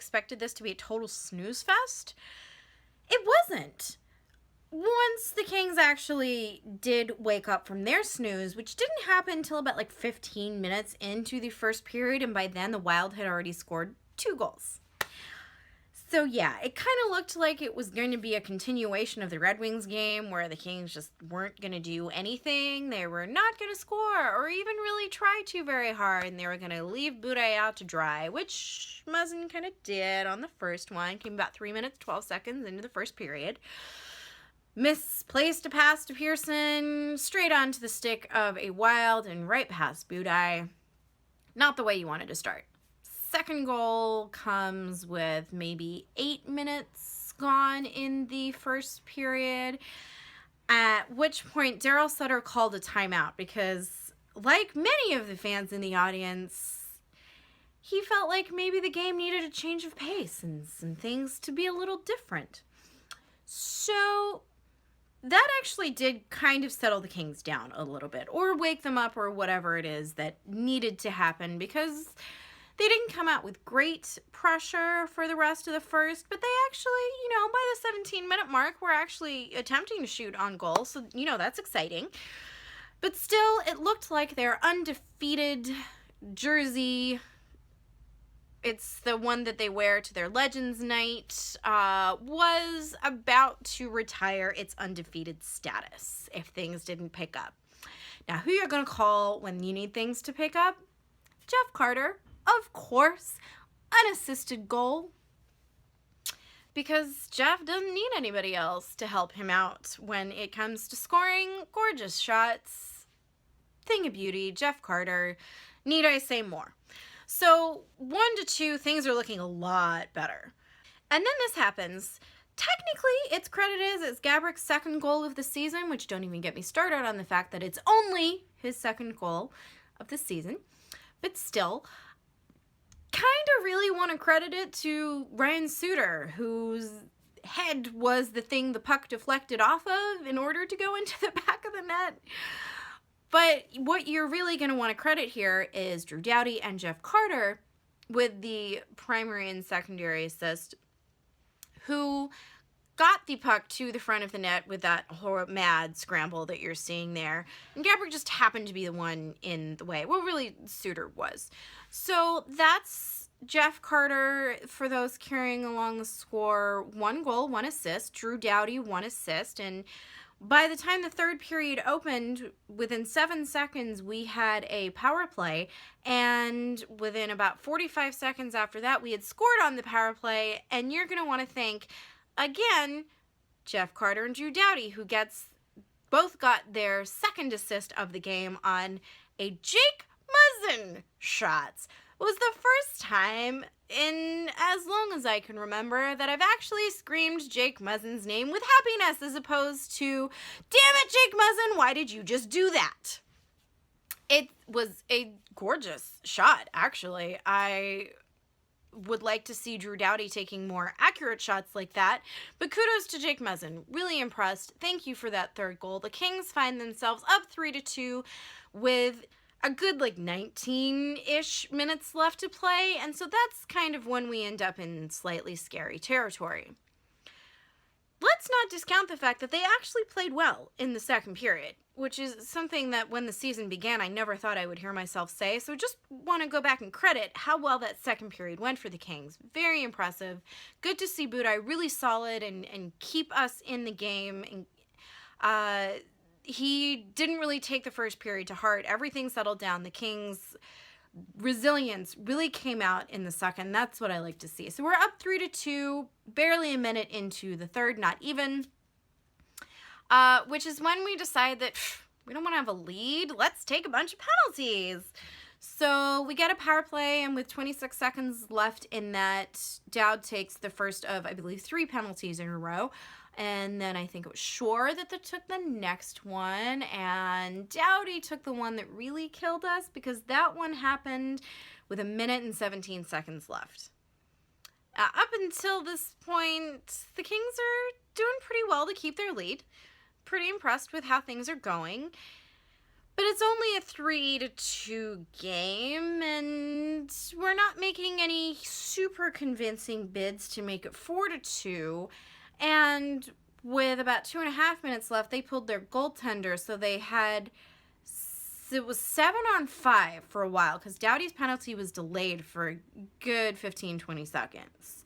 expected this to be a total snooze fest. It wasn't. Once the Kings actually did wake up from their snooze, which didn't happen until about like 15 minutes into the first period, and by then the Wild had already scored 2 goals. So yeah, it kind of looked like it was going to be a continuation of the Red Wings game where the Kings just weren't going to do anything. They were not going to score or even really try too very hard, and they were going to leave Budaj out to dry, which Muzzin kind of did on the first one. Came about 3 minutes, 12 seconds into the first period. Misplaced a pass to Pearson, straight onto the stick of a Wild and right past Budaj. Not the way you wanted to start. Second goal comes with maybe 8 minutes gone in the first period, at which point Daryl Sutter called a timeout because, like many of the fans in the audience, he felt like maybe the game needed a change of pace and some things to be a little different. So that actually did kind of settle the Kings down a little bit, or wake them up, or whatever it is that needed to happen, because they didn't come out with great pressure for the rest of the first, but they actually, by the 17-minute mark, were actually attempting to shoot on goal, so, that's exciting. But still, it looked like their undefeated jersey, it's the one that they wear to their Legends Night, was about to retire its undefeated status if things didn't pick up. Now, who you're going to call when you need things to pick up? Jeff Carter. Of course, unassisted goal, because Jeff doesn't need anybody else to help him out when it comes to scoring gorgeous shots. Thing of beauty, Jeff Carter. Need I say more? So 1-2, things are looking a lot better. And then this happens. Technically, it's credited as Gabourik's second goal of the season, which don't even get me started on the fact that it's only his second goal of the season. But still, kind of really want to credit it to Ryan Suter, whose head was the thing the puck deflected off of in order to go into the back of the net. But what you're really going to want to credit here is Drew Doughty and Jeff Carter with the primary and secondary assist, who got the puck to the front of the net with that whole mad scramble that you're seeing there. And Gaborik just happened to be the one in the way. Well, really, Suter was. So that's Jeff Carter, for those carrying along the score, 1 goal, 1 assist. Drew Doughty, 1 assist. And by the time the third period opened, within 7 seconds, we had a power play. And within about 45 seconds after that, we had scored on the power play. And you're going to want to thank, again, Jeff Carter and Drew Doughty, who both got their second assist of the game on a Jake Muzzin shots. It was the first time in as long as I can remember that I've actually screamed Jake Muzzin's name with happiness, as opposed to, damn it, Jake Muzzin, why did you just do that? It was a gorgeous shot, actually. I would like to see Drew Doughty taking more accurate shots like that, but kudos to Jake Muzzin. Really impressed. Thank you for that third goal. The Kings find themselves up 3-2 with a good 19-ish minutes left to play, and so that's kind of when we end up in slightly scary territory. Let's not discount the fact that they actually played well in the second period, which is something that when the season began I never thought I would hear myself say, so just want to go back and credit how well that second period went for the Kings. Very impressive. Good to see Budaj really solid and keep us in the game. And he didn't really take the first period to heart. Everything settled down. The Kings' resilience really came out in the second. That's what I like to see. So we're up 3-2, barely a minute into the third, not even, which is when we decide that we don't want to have a lead. Let's take a bunch of penalties. So we get a power play, and with 26 seconds left in that, Dowd takes the first of, I believe, 3 penalties in a row. And then I think it was Shore that took the next one, and Doughty took the one that really killed us, because that one happened with 1 minute and 17 seconds left. Up until this point, the Kings are doing pretty well to keep their lead. Pretty impressed with how things are going. But it's only a 3-2 game, and we're not making any super convincing bids to make it 4-2. And with about 2.5 minutes left, they pulled their goaltender, so they had, it was 7-on-5 for a while, because Doughty's penalty was delayed for a good 15-20 seconds.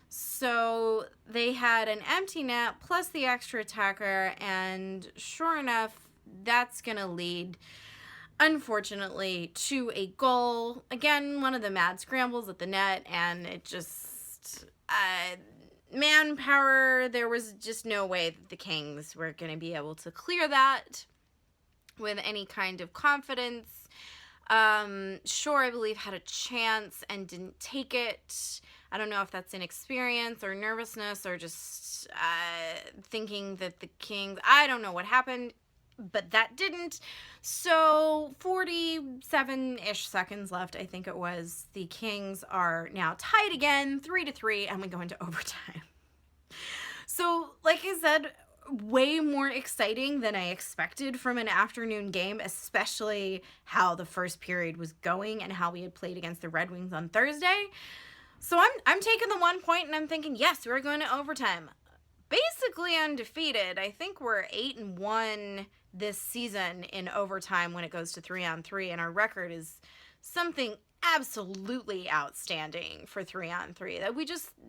So they had an empty net plus the extra attacker, and sure enough, that's going to lead, unfortunately, to a goal. Again, one of the mad scrambles at the net, and it just, manpower, there was just no way that the Kings were going to be able to clear that with any kind of confidence. Shore, I believe, had a chance and didn't take it. I don't know if that's inexperience or nervousness or just thinking that the Kings, I don't know what happened, but that didn't. So 47-ish seconds left, I think it was. The Kings are now tied again, 3-3, and we go into overtime. So, like I said, way more exciting than I expected from an afternoon game, especially how the first period was going and how we had played against the Red Wings on Thursday. So I'm taking the 1 point and I'm thinking, yes, we're going to overtime. Basically undefeated. I think we're 8-1 this season in overtime when it goes to 3-on-3, and our record is something absolutely outstanding for 3-on-3.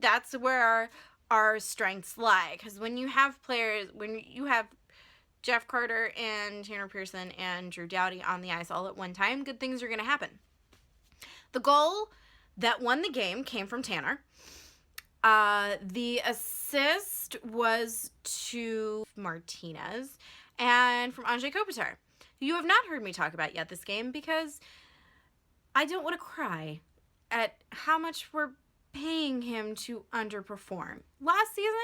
That's where our strengths lie, because when you have players, when you have Jeff Carter and Tanner Pearson and Drew Doughty on the ice all at one time, good things are going to happen. The goal that won the game came from Tanner. The assist was to Martinez and from Anze Kopitar, who you have not heard me talk about yet this game, because I don't want to cry at how much we're paying him to underperform. Last season,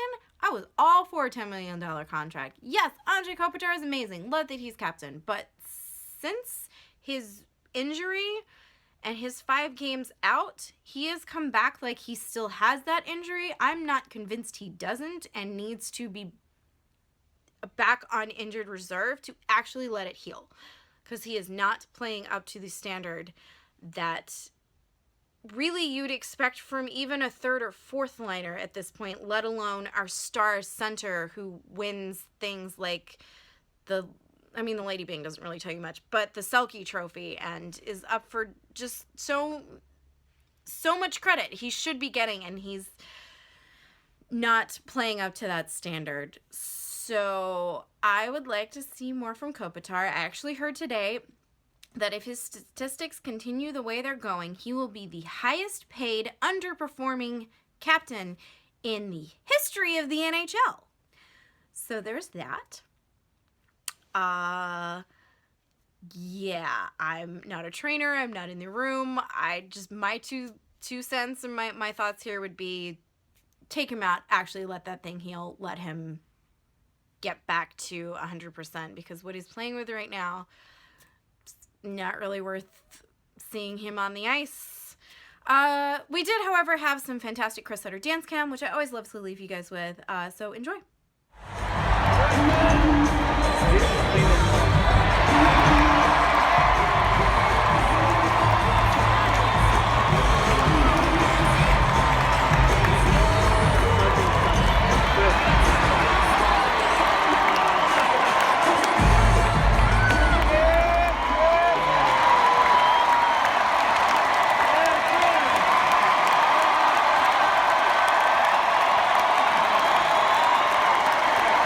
I was all for a $10 million contract. Yes, Anze Kopitar is amazing. Love that he's captain. But since his injury and his 5 games out, he has come back like he still has that injury. I'm not convinced he doesn't and needs to be back on injured reserve to actually let it heal, because he is not playing up to the standard that really you'd expect from even a third or fourth liner at this point, let alone our star center who wins things like the Lady Byng doesn't really tell you much, but the Selke Trophy, and is up for just so much credit he should be getting, and he's not playing up to that standard. So I would like to see more from Kopitar. I actually heard today that if his statistics continue the way they're going, he will be the highest paid underperforming captain in the history of the NHL. So there's that. Yeah, I'm not a trainer. I'm not in the room. My two cents and my thoughts here would be, take him out, actually let that thing heal, let him get back to 100%, because what he's playing with right now, not really worth seeing him on the ice. We did, however, have some fantastic Chris Sutter dance cam, which I always love to leave you guys with. So enjoy.